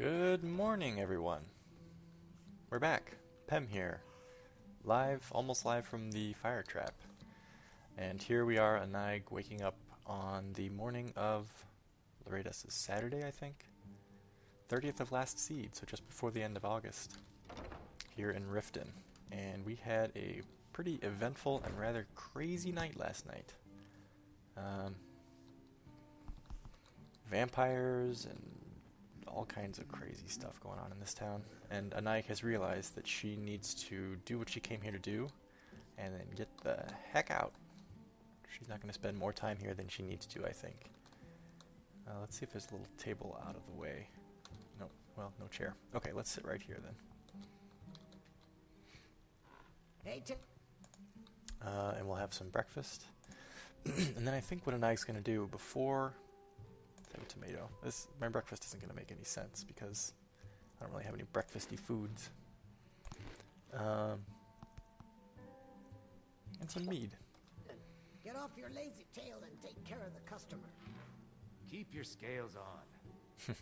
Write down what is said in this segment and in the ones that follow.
Good morning, everyone. We're back. Pem here. Live, almost live from the fire trap. And here we are, Anag, waking up on the morning of, Loreda's is Saturday, I think? 30th of last seed, so just before the end of August. Here in Riften. And we had a pretty eventful and rather crazy night last night. Vampires and all kinds of crazy stuff going on in this town, and Anayik has realized that she needs to do what she came here to do and then get the heck out. She's not going to spend more time here than she needs to, I think. Let's see if there's a little table out of the way. No, well, no chair. Okay, let's sit right here then. And we'll have some breakfast. And then I think what Anayik's going to do before... tomato. My breakfast isn't going to make any sense because I don't really have any breakfasty foods. And some mead. Get off your lazy tail and take care of the customer. Keep your scales on.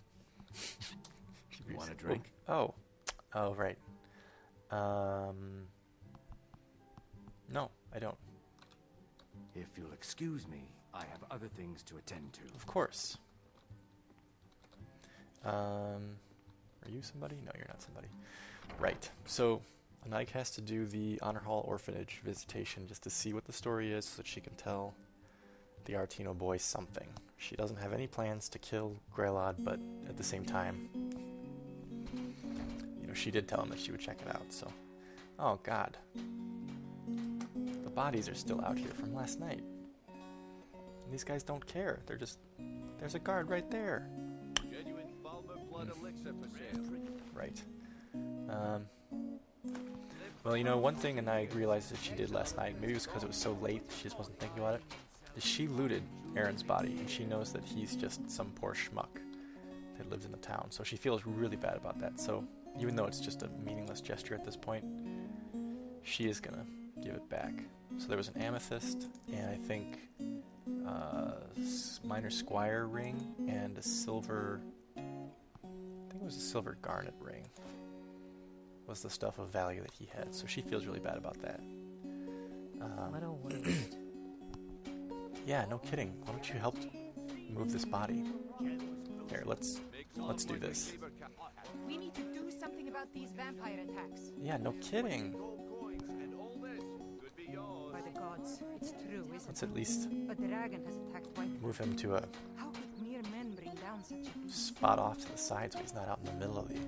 You want a drink? Oh, right. No, I don't. If you'll excuse me, I have other things to attend to. Of course. Are you somebody? No, you're not somebody. Right. So, Anayik has to do the Honorhall Orphanage visitation just to see what the story is so that she can tell the Artino boy something. She doesn't have any plans to kill Graelod, but at the same time, you know, she did tell him that she would check it out, so... Oh, God. The bodies are still out here from last night. And these guys don't care. They're just... There's a guard right there. Right. Well, you know, one thing Anayik realized that she did last night, maybe it was because it was so late, she just wasn't thinking about it, is she looted Aaron's body, and she knows that he's just some poor schmuck that lives in the town, so she feels really bad about that. So, even though it's just a meaningless gesture at this point, she is gonna give it back. So there was an amethyst, and I think minor squire ring, and a silver... it was a silver garnet ring was the stuff of value that he had, so she feels really bad about that. I don't want to. Yeah, no kidding. Why don't you help move this body? Here, let's do this. We need to do something about these vampire attacks. Yeah, no kidding. By the gods, it's true, isn't Let's it? at least A dragon has attacked White. move him to a How could mere men bring down such a beast? spot off to the side so he's not out in the middle of the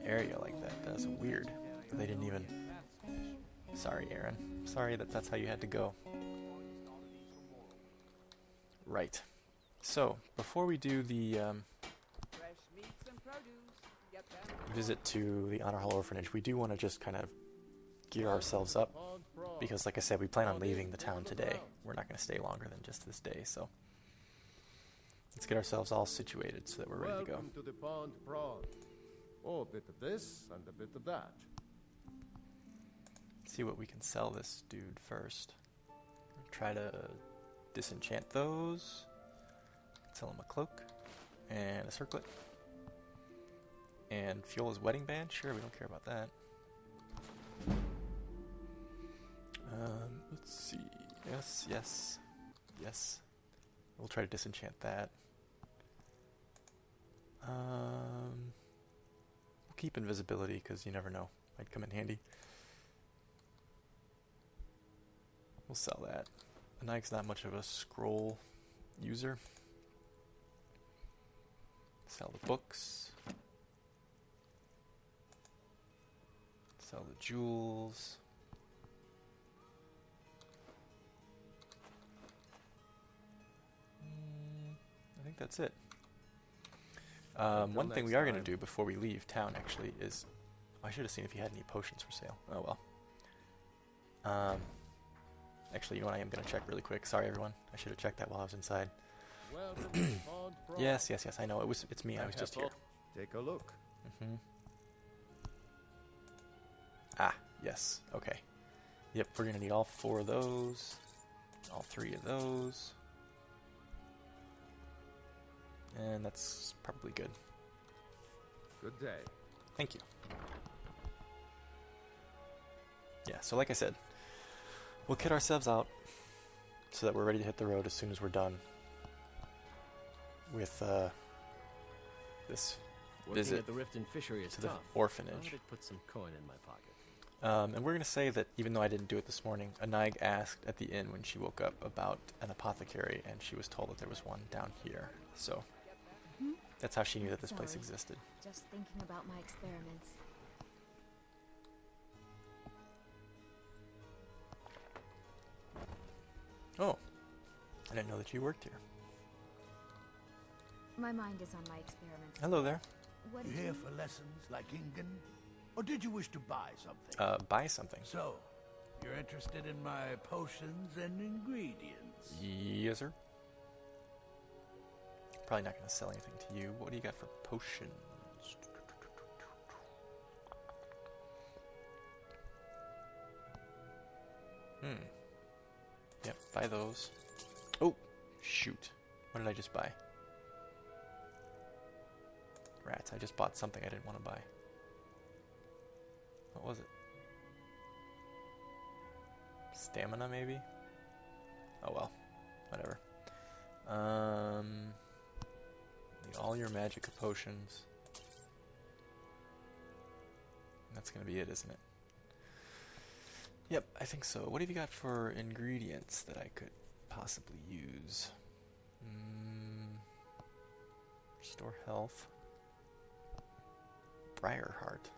area like that. That's weird. They didn't even... Sorry, Aaron. Sorry that's how you had to go. Right. So, before we do the visit to the Honorhall Orphanage, we do want to just kind of gear ourselves up, because like I said, we plan on leaving the town today. We're not going to stay longer than just this day, so let's get ourselves all situated so that we're ready to go. Welcome to the pond prawn. Oh, a bit of this and a bit of that. See what we can sell this dude first. Try to disenchant those. Sell him a cloak and a circlet. And fuel his wedding band? Sure, we don't care about that. Let's see. Yes. We'll try to disenchant that. We'll keep invisibility because you never know. Might come in handy. We'll sell that. Anayik's not much of a scroll user. Sell the books. Sell the jewels. I think that's it. One thing we are going to do before we leave town, actually, is... I should have seen if you had any potions for sale. Oh, well. Actually, you know what? I am going to check really quick. Sorry, everyone. I should have checked that while I was inside. Yes. I know. It's me. I was just here. Take a look. Ah, yes. Okay. Yep, we're going to need all 4 of those. All 3 of those. And that's probably good. Good day. Thank you. Yeah, so like I said, we'll kit ourselves out so that we're ready to hit the road as soon as we're done with this Working visit at the Riften fishery is to the tough. orphanage. I'd put some coin in my pocket. And we're going to say that even though I didn't do it this morning, Anag asked at the inn when she woke up about an apothecary, and she was told that there was one down here. So that's how she knew that this place Sorry. existed. Just thinking about my experiments. Oh, I didn't know that you worked here. My mind is on my experiments. Hello there. What You did here you... for lessons like Ingen? Or did you wish to buy something? Buy something. So, you're interested in my potions and ingredients? Yes, sir. Probably not going to sell anything to you. What do you got for potions? Yep, buy those. Oh, shoot. What did I just buy? Rats, I just bought something I didn't want to buy. What was it? Stamina, maybe? Oh well, whatever. Need all your magic potions. That's gonna be it, isn't it? Yep, I think so. What have you got for ingredients that I could possibly use? Restore health. Briarheart.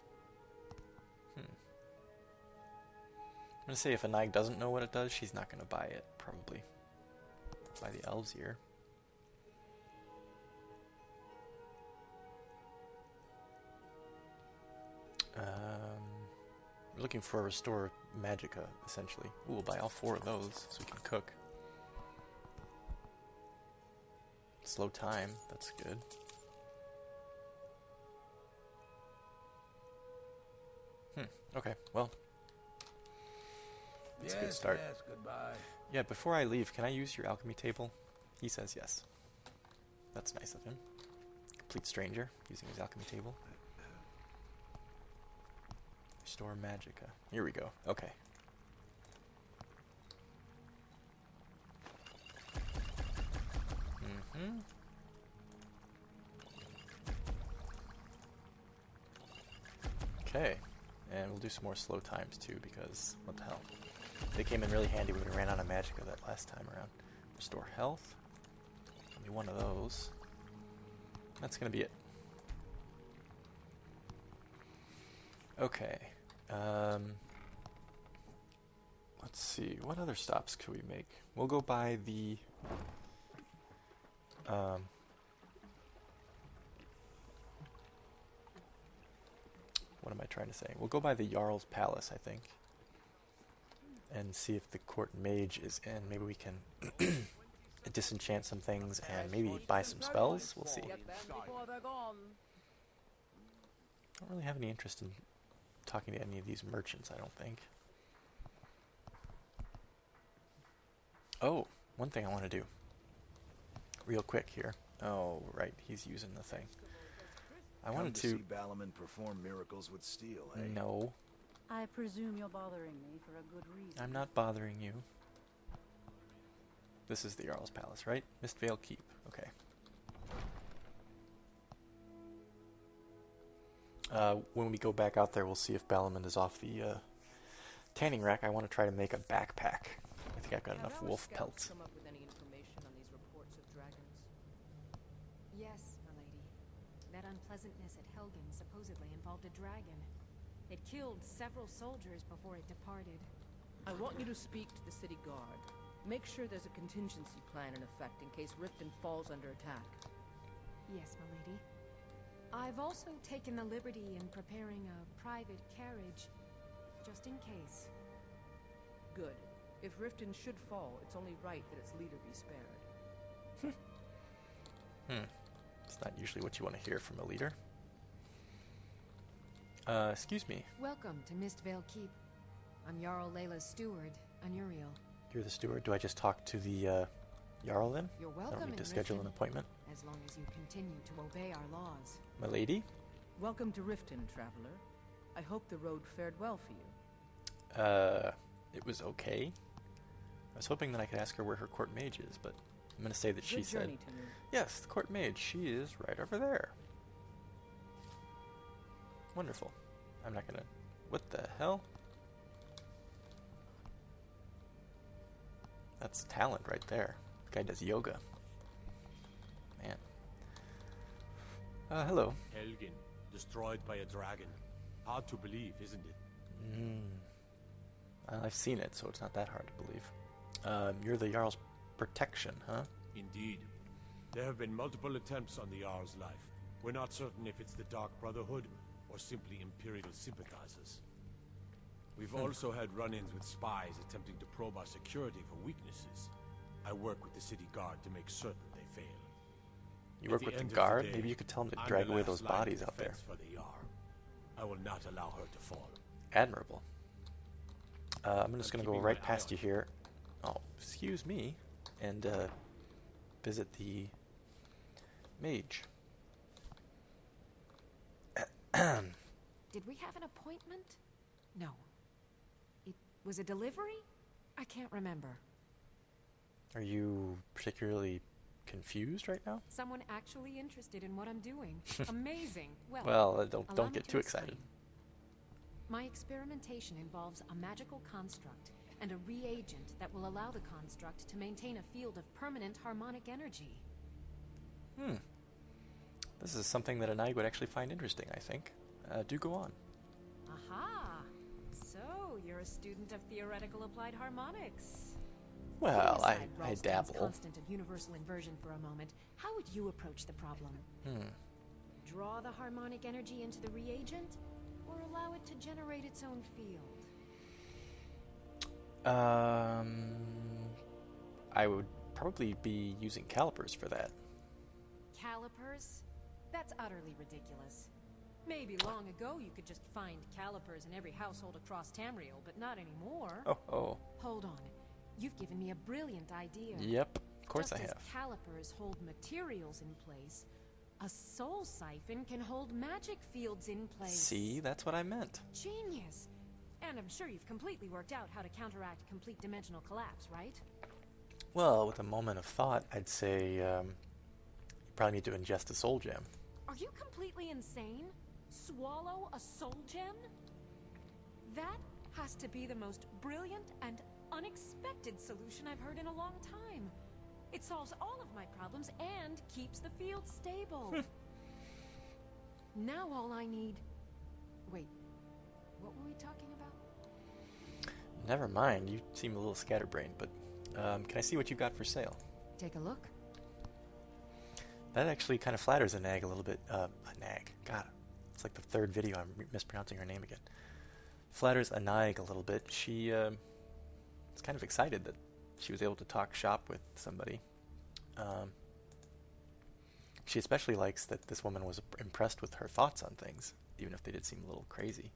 I'm gonna say if Anag doesn't know what it does, she's not gonna buy it, probably. Buy the elves ear. We're looking for a restore magicka, essentially. Ooh, we'll buy all 4 of those so we can cook. Slow time, that's good. Okay, well. That's a good start. Yes, goodbye. Yeah, before I leave, can I use your alchemy table? He says yes. That's nice of him. Complete stranger using his alchemy table. Restore magicka. Here we go. Okay. Okay. And we'll do some more slow times too, because what the hell. They came in really handy when we ran out of magicka that last time around. Restore health. Only one of those. That's gonna be it. Okay. Let's see. What other stops could we make? We'll go by the... what am I trying to say? We'll go by the Jarl's Palace, I think. And see if the court mage is in. Maybe we can disenchant some things and maybe buy some spells. We'll see. Don't really have any interest in talking to any of these merchants, I don't think. Oh, one thing I want to do. Real quick here. Oh, right, he's using the thing. I wanted to... see Balaman perform miracles with steel, eh? No. I presume you're bothering me for a good reason. I'm not bothering you. This is the Jarl's Palace, right? Mistvale Keep. Okay. When we go back out there, we'll see if Balaman is off the tanning rack. I want to try to make a backpack. I think I've got enough wolf pelts. Come up with any information on these reports of dragons? Yes, milady. That unpleasantness at Helgen supposedly involved a dragon. It killed several soldiers before it departed. I want you to speak to the city guard. Make sure there's a contingency plan in effect in case Riften falls under attack. Yes, milady. I've also taken the liberty in preparing a private carriage, just in case. Good. If Riften should fall, it's only right that its leader be spared. It's not usually what you want to hear from a leader. Excuse me. Welcome to Mistvale Keep. I'm Jarl Layla's steward, Unuriel. You're the steward. Do I just talk to the Jarl then? You're I welcome don't need to in schedule an Riften, appointment. as long as you continue to obey our laws. My lady? Welcome to Riften, traveler. I hope the road fared well for you. It was okay. I was hoping that I could ask her where her court mage is, but I'm going to say that Good she said, journey to you. yes, the court mage, she is right over there. Wonderful. I'm not going to... What the hell? That's talent right there. The guy does yoga. Man. Hello. Helgen, destroyed by a dragon. Hard to believe, isn't it? I've seen it, so it's not that hard to believe. You're the Jarl's protection, huh? Indeed. There have been multiple attempts on the Jarl's life. We're not certain if it's the Dark Brotherhood or simply Imperial sympathizers. We've also had run-ins with spies attempting to probe our security for weaknesses. I work with the city guard to make certain they fail. You work with the guard? Maybe you could tell them to drag away those bodies out there. For the Jarl. I will not allow her to fall. Admirable. I'm just going to go right past you here. Oh, excuse me. And visit the mage. Did we have an appointment? No. It was a delivery? I can't remember. Are you particularly confused right now? Someone actually interested in what I'm doing. Amazing. Well, don't get too excited. My experimentation involves a magical construct and a reagent that will allow the construct to maintain a field of permanent harmonic energy. This is something that Anai would actually find interesting, I think. Do go on. Aha! So, you're a student of theoretical applied harmonics. Well, I dabble. Constant of universal inversion for a moment. How would you approach the problem? Draw the harmonic energy into the reagent, or allow it to generate its own field? I would probably be using calipers for that. Calipers? That's utterly ridiculous. Maybe long ago you could just find calipers in every household across Tamriel, but not anymore. Oh. Hold on. You've given me a brilliant idea. Yep, of course I have. Just as calipers hold materials in place, a soul siphon can hold magic fields in place. See, that's what I meant. Genius! And I'm sure you've completely worked out how to counteract complete dimensional collapse, right? Well, with a moment of thought, I'd say you probably need to ingest a soul gem. Are you completely insane? Swallow a soul gem? That has to be the most brilliant and unexpected solution I've heard in a long time. It solves all of my problems and keeps the field stable. Now all I need... Wait, what were we talking about? Never mind, you seem a little scatterbrained, but can I see what you got for sale? Take a look. That actually kind of flatters Anag a little bit. Anag, God, it's like the third video I'm mispronouncing her name again. Flatters Anag a little bit. She is kind of excited that she was able to talk shop with somebody. She especially likes that this woman was impressed with her thoughts on things, even if they did seem a little crazy.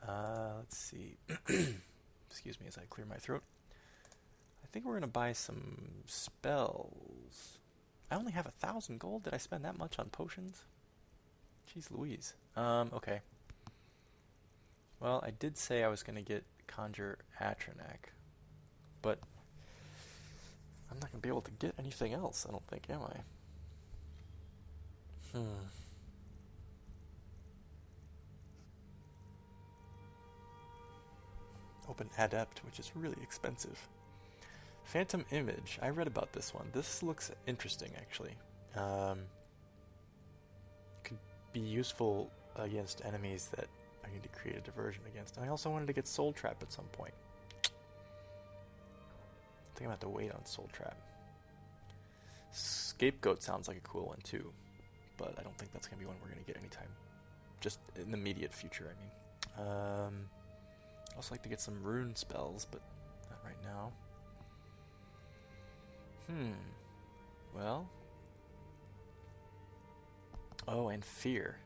Let's see. Excuse me as I clear my throat. I think we're going to buy some spells. I only have 1,000 gold. Did I spend that much on potions? Jeez Louise. Okay. Well, I did say I was going to get Conjure Atronak, but I'm not going to be able to get anything else, I don't think, am I? Open Adept, which is really expensive. Phantom Image. I read about this one. This looks interesting, actually. Could be useful against enemies that I need to create a diversion against. And I also wanted to get Soul Trap at some point. I think I'm going to have to wait on Soul Trap. Scapegoat sounds like a cool one, too. But I don't think that's going to be one we're going to get anytime. Just in the immediate future, I mean. I'd also like to get some rune spells, but not right now. Well. Oh, and Fear.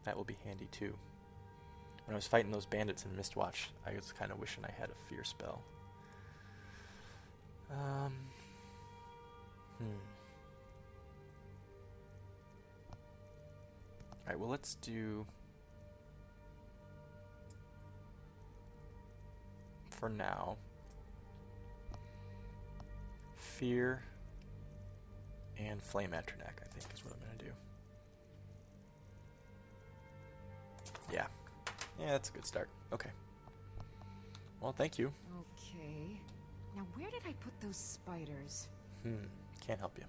That will be handy too. When I was fighting those bandits in Mistwatch, I was kind of wishing I had a Fear spell. Alright, well let's do... For now... Fear and Flame Atronak, I think, is what I'm going to do. Yeah. Yeah, that's a good start. Okay. Well, thank you. Okay. Now, where did I put those spiders? Can't help you.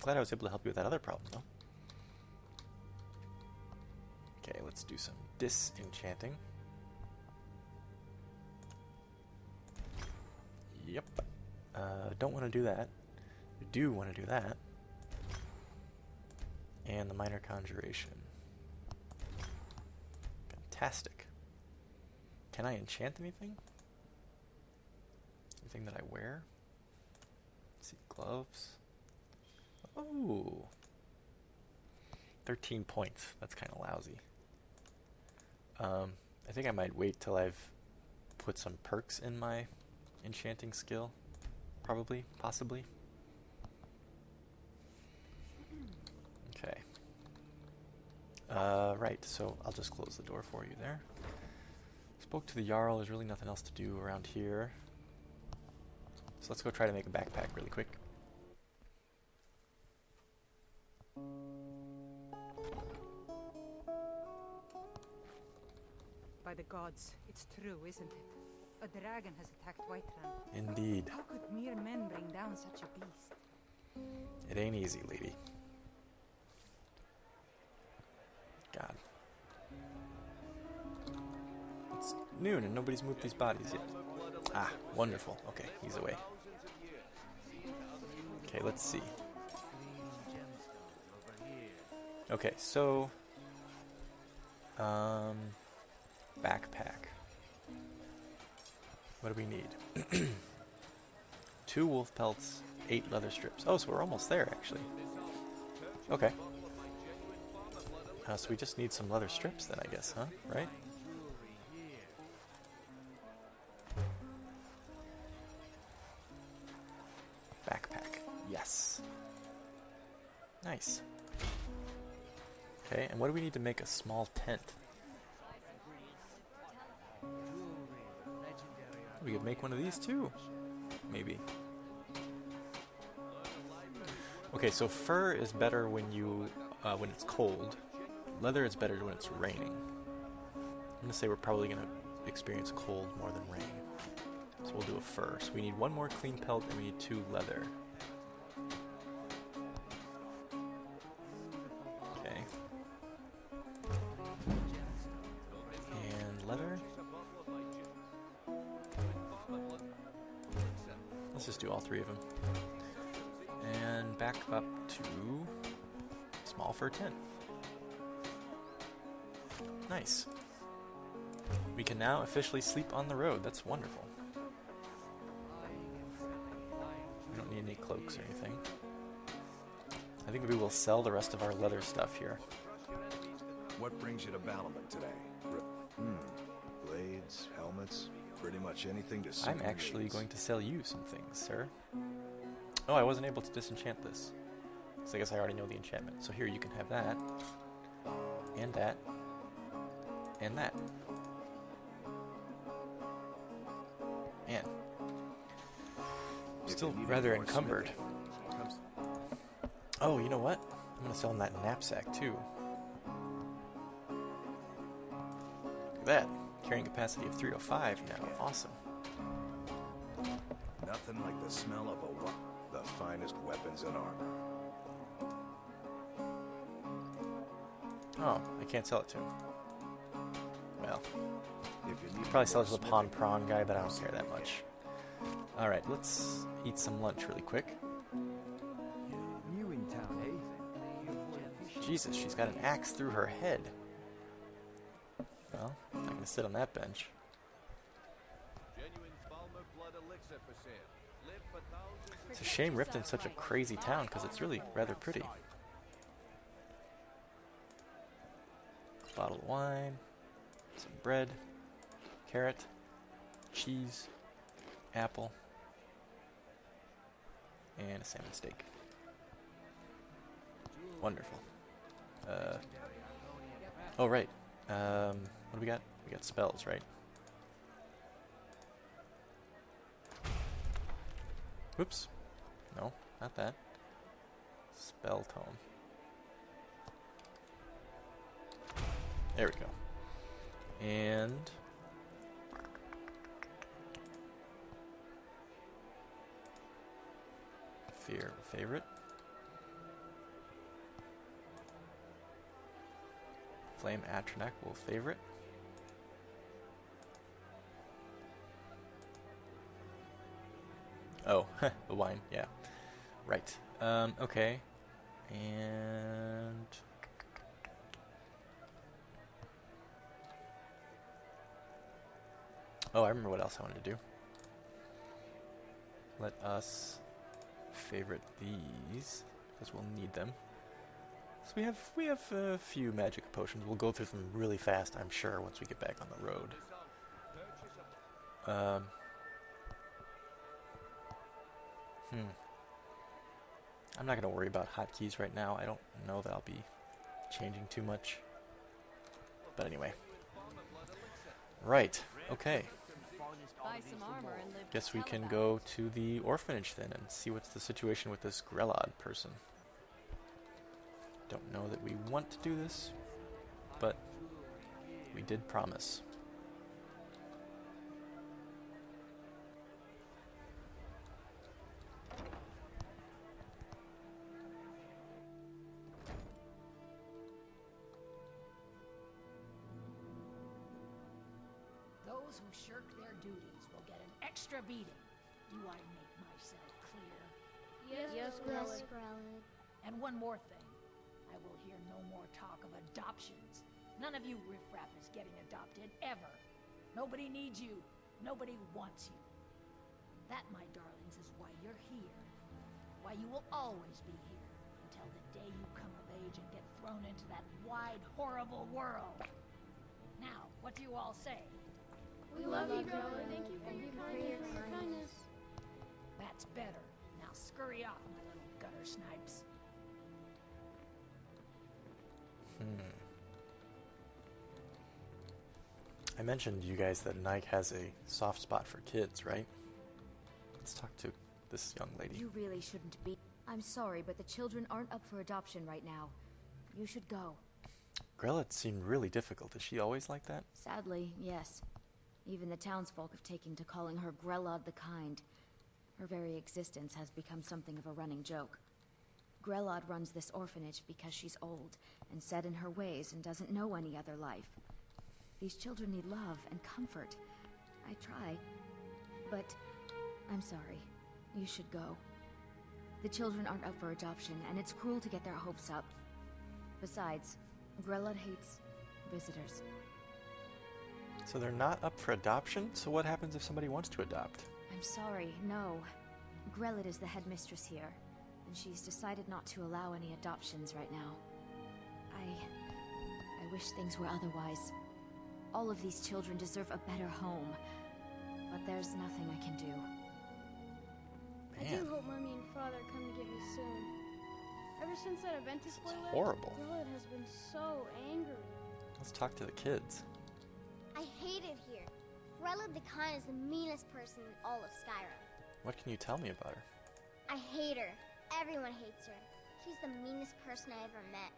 Glad I was able to help you with that other problem, though. Okay, let's do some disenchanting. Yep. Don't want to do that. We do want to do that. And the minor conjuration. Fantastic. Can I enchant anything? Anything that I wear? Let's see, gloves. Oh! 13 points. That's kind of lousy. I think I might wait till I've put some perks in my enchanting skill. Probably, possibly. Okay. Right, so I'll just close the door for you there. Spoke to the Jarl, there's really nothing else to do around here. So let's go try to make a backpack really quick. By the gods, it's true, isn't it? A dragon has attacked Whiterun. Indeed. How could mere men bring down such a beast? It ain't easy, lady. God. It's noon and nobody's moved these bodies yet. Ah, wonderful. Okay, he's away. Okay, let's see. Okay, so... backpack. What do we need? 2 wolf pelts, 8 leather strips. Oh, so we're almost there, actually. Okay. So we just need some leather strips then, I guess, huh? Right? Backpack. Yes. Nice. Okay, and what do we need to make a small tent? We could make one of these too. Maybe. Okay, so fur is better when when it's cold. Leather is better when it's raining. I'm gonna say we're probably gonna experience cold more than rain. So we'll do a fur. So we need 1 more clean pelt and we need 2 leather. Okay. And leather. Let's just do all 3 of them. And back up to small fur tent. Nice. We can now officially sleep on the road. That's wonderful. We don't need any cloaks or anything. I think maybe we'll sell the rest of our leather stuff here. What brings you to Balamut today? Blades, helmets, pretty much anything to suit I'm your actually needs. going to sell you some things, sir. Oh, I wasn't able to disenchant this. So I guess I already know the enchantment. So here, you can have that. And that. And that. Man. Still rather encumbered. Oh, you know what? I'm going to sell him that knapsack, too. Look at that. Carrying capacity of 305 now. Awesome. Nothing like the smell of the finest weapons and armor. Oh, I can't sell it to him. Well, If you need probably sell it to the pawn prawn guy, but I don't care that much. Alright, let's eat some lunch really quick. New in town, eh? Jesus, she's got an axe through her head. Well, I'm not going to sit on that bench. It's a shame Riften's such a crazy town, because it's really rather pretty. Bottle of wine, some bread, carrot, cheese, apple, and a salmon steak. Wonderful. Oh, right. What do we got? We got spells, right? Whoops. No, not that. Spell tome. There we go. And fear favorite. Flame Atronach will favorite. Oh, the wine, yeah. Right. Okay. And oh, I remember what else I wanted to do. Let us favorite these, because we'll need them. So we have a few magic potions. We'll go through them really fast, I'm sure, once we get back on the road. I'm not going to worry about hotkeys right now. I don't know that I'll be changing too much. But anyway. Right. Okay. Buy some armor and live Guess we can go to the orphanage then and see what's the situation with this Grelod person. Don't know that we want to do this, but we did promise. Those who shirk their duties will get an extra beating. Do I make myself clear? Yes, Grelod. And one more thing. I will hear no more talk of adoptions. None of you riffraff is getting adopted, ever. Nobody needs you. Nobody wants you. That, my darlings, is why you're here. Why you will always be here. Until the day you come of age and get thrown into that wide, horrible world. Now, what do you all say? We love you, Grelod. Thank you for your kindness. That's better. Now scurry off, my little gutter snipes. I mentioned to you guys that Nike has a soft spot for kids, right? Let's talk to this young lady. You really shouldn't be. I'm sorry, but the children aren't up for adoption right now. You should go. Grelod seemed really difficult. Is she always like that? Sadly, yes. Even the townsfolk have taken to calling her Grelod the Kind. Her very existence has become something of a running joke. Grelod runs this orphanage because she's old and set in her ways and doesn't know any other life. These children need love and comfort. I try, but I'm sorry. You should go. The children aren't up for adoption, and it's cruel to get their hopes up. Besides, Grelod hates visitors. So they're not up for adoption? So what happens if somebody wants to adopt? I'm sorry, no. Grelod is the headmistress here, and she's decided not to allow any adoptions right now. I wish things were otherwise. All of these children deserve a better home, but there's nothing I can do. I do hope Mommy and Father come to get me soon. Ever since that event display left, horrible. Grelod has been so angry. Let's talk to the kids. I hate it here. Grelod the Kind is the meanest person in all of Skyrim. What can you tell me about her? I hate her. Everyone hates her. She's the meanest person I ever met.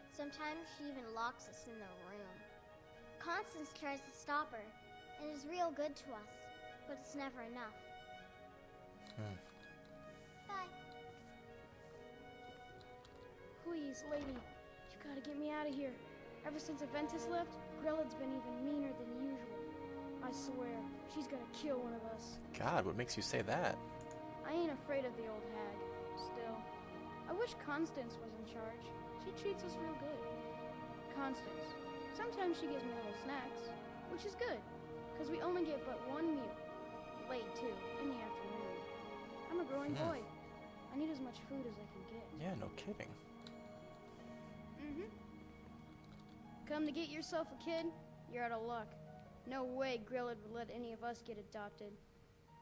Sometimes she even locks us in the room. Constance tries to stop her, and is real good to us, but it's never enough. Bye. Please, lady, you gotta get me out of here. Ever since Aventus left, Grelod's been even meaner than usual. I swear, she's gonna kill one of us. God, what makes you say that? I ain't afraid of the old hag. Still, I wish Constance was in charge. She treats us real good. Constance. Sometimes she gives me little snacks, which is good, because we only get but one meal. Late, too, in the afternoon. I'm a growing boy. I need as much food as I can get. Yeah, no kidding. Come to get yourself a kid? You're out of luck. No way Grelod would let any of us get adopted.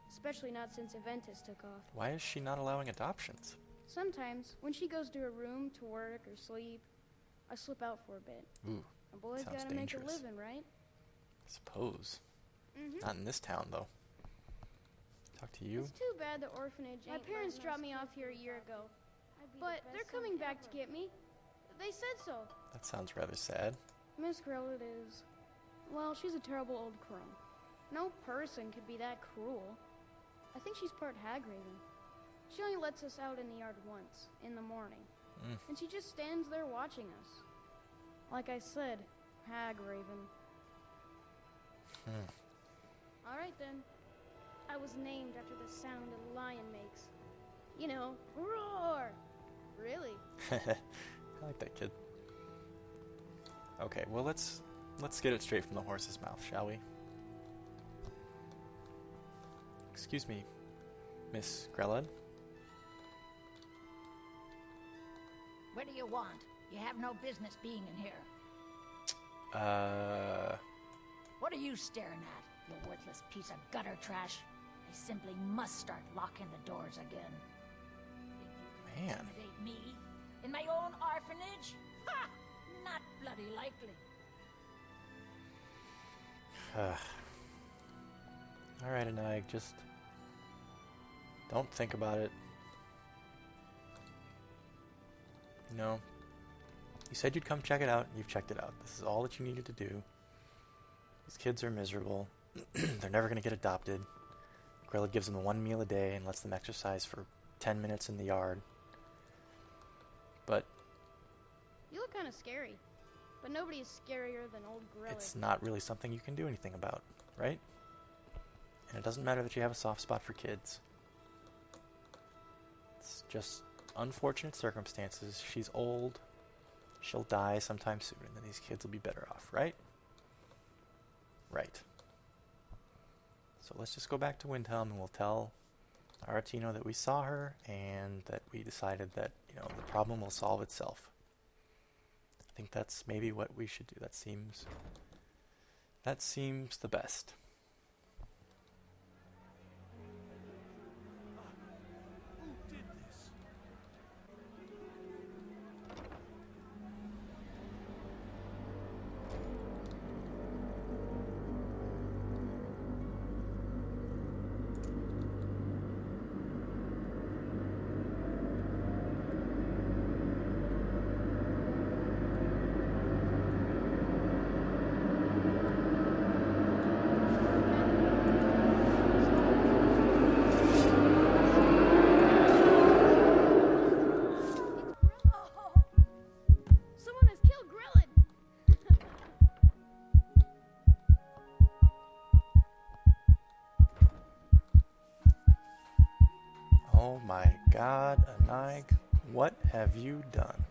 Especially not since Aventus took off. Why is she not allowing adoptions? Sometimes, when she goes to her room to work or sleep, I slip out for a bit. Ooh. A boy's Sounds gotta make a dangerous. living, right? I suppose. Mm-hmm. Not in this town, though. Talk to you? It's too bad the orphanage ain't. My parents dropped me off here a year ago, but they're coming back to get me. They said so. That sounds rather sad. Miss Grillett is... well, she's a terrible old crone. No person could be that cruel. I think she's part Hagraven. She only lets us out in the yard once, in the morning. And she just stands there watching us. Like I said, Hagraven. Alright then. I was named after the sound a lion makes. You know, roar! Really? I like that kid. Okay, well let's get it straight from the horse's mouth, shall we? Excuse me, Miss Grellad? What do you want? You have no business being in here. What are you staring at, you worthless piece of gutter trash? I simply must start locking the doors again. Think you can intimidate me? In my own orphanage? Ha! Not bloody likely. Alright, Anag, just don't think about it. You know, you said you'd come check it out, and you've checked it out. This is all that you needed to do. These kids are miserable. They're never going to get adopted. Grilla gives them one meal a day and lets them exercise for 10 minutes in the yard. But You look kind of scary. But nobody is scarier than old Grilla. it's not really something you can do anything about, right? And it doesn't matter that you have a soft spot for kids. It's just unfortunate circumstances. She's old. She'll die sometime soon, and then these kids will be better off, right? Right. So let's just go back to Windhelm, and we'll tell Aratino that we saw her, and that we decided that, you know, the problem will solve itself. I think that's maybe what we should do. That seems the best. Someone has killed Grillin! Oh my god, Anag, what have you done?